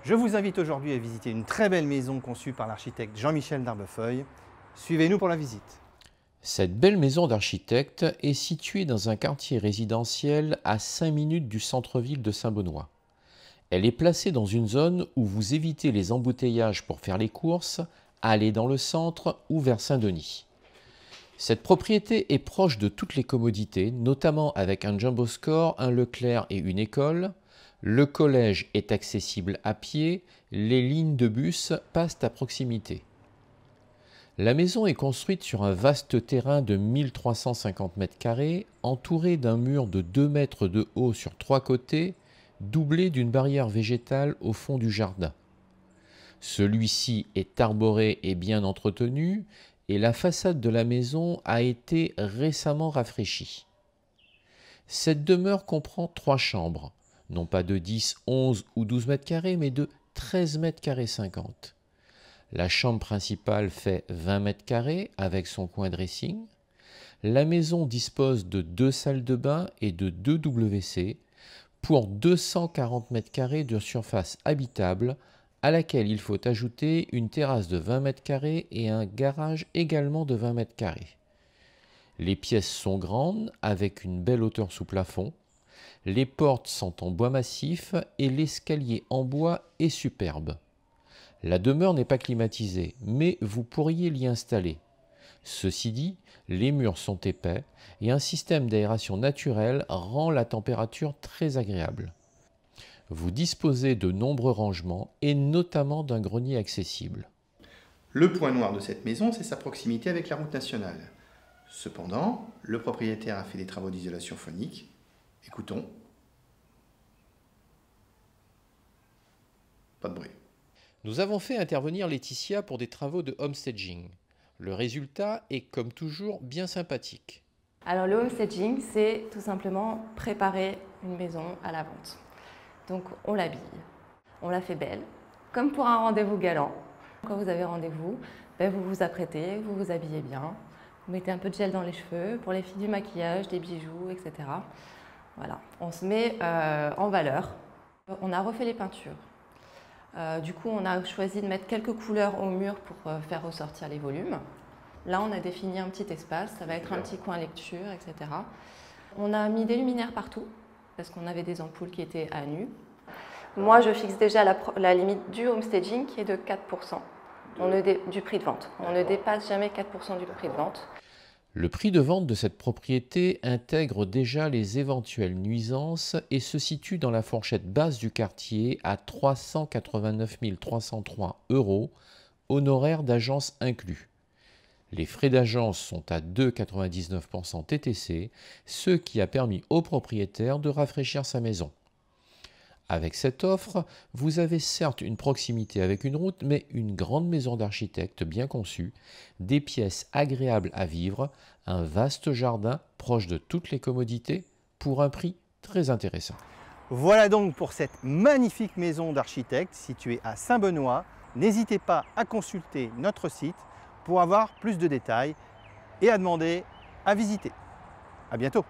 Je vous invite aujourd'hui à visiter une très belle maison conçue par l'architecte Jean-Michel Darbefeuille. Suivez-nous pour la visite. Cette belle maison d'architecte est située dans un quartier résidentiel à 5 minutes du centre-ville de Saint-Benoît. Elle est placée dans une zone où vous évitez les embouteillages pour faire les courses, aller dans le centre ou vers Saint-Denis. Cette propriété est proche de toutes les commodités, notamment avec un Jumbo Score, un Leclerc et une école. Le collège est accessible à pied, les lignes de bus passent à proximité. La maison est construite sur un vaste terrain de 1350 m², entouré d'un mur de 2 mètres de haut sur 3 côtés, doublé d'une barrière végétale au fond du jardin. Celui-ci est arboré et bien entretenu, et la façade de la maison a été récemment rafraîchie. Cette demeure comprend 3 chambres, non pas de 10, 11 ou 12 m², mais de 13 m². La chambre principale fait 20 m² avec son coin dressing. La maison dispose de 2 salles de bain et de 2 WC pour 240 m² de surface habitable, à laquelle il faut ajouter une terrasse de 20 m² et un garage également de 20 m². Les pièces sont grandes avec une belle hauteur sous plafond. Les portes sont en bois massif et l'escalier en bois est superbe. La demeure n'est pas climatisée, mais vous pourriez l'y installer. Ceci dit, les murs sont épais et un système d'aération naturelle rend la température très agréable. Vous disposez de nombreux rangements et notamment d'un grenier accessible. Le point noir de cette maison, c'est sa proximité avec la route nationale. Cependant, le propriétaire a fait des travaux d'isolation phonique. Écoutons. Pas de bruit. Nous avons fait intervenir Laetitia pour des travaux de homestaging. Le résultat est comme toujours bien sympathique. Alors le homestaging, c'est tout simplement préparer une maison à la vente. Donc on l'habille, on la fait belle, comme pour un rendez-vous galant. Quand vous avez rendez-vous, vous vous apprêtez, vous vous habillez bien, vous mettez un peu de gel dans les cheveux, pour les filles du maquillage, des bijoux, etc. Voilà, on se met en valeur. On a refait les peintures. Du coup, on a choisi de mettre quelques couleurs au mur pour faire ressortir les volumes. Là, on a défini un petit espace, ça va être un petit coin lecture, etc. On a mis des luminaires partout, parce qu'on avait des ampoules qui étaient à nu. Moi, je fixe déjà la limite du homestaging qui est de 4% du prix de vente. On ne dépasse jamais 4% du prix de vente. Le prix de vente de cette propriété intègre déjà les éventuelles nuisances et se situe dans la fourchette basse du quartier à 389 303 €, honoraires d'agence inclus. Les frais d'agence sont à 2,99% TTC, ce qui a permis au propriétaire de rafraîchir sa maison. Avec cette offre, vous avez certes une proximité avec une route, mais une grande maison d'architecte bien conçue, des pièces agréables à vivre, un vaste jardin proche de toutes les commodités, pour un prix très intéressant. Voilà donc pour cette magnifique maison d'architecte située à Saint-Benoît. N'hésitez pas à consulter notre site pour avoir plus de détails et à demander à visiter. À bientôt.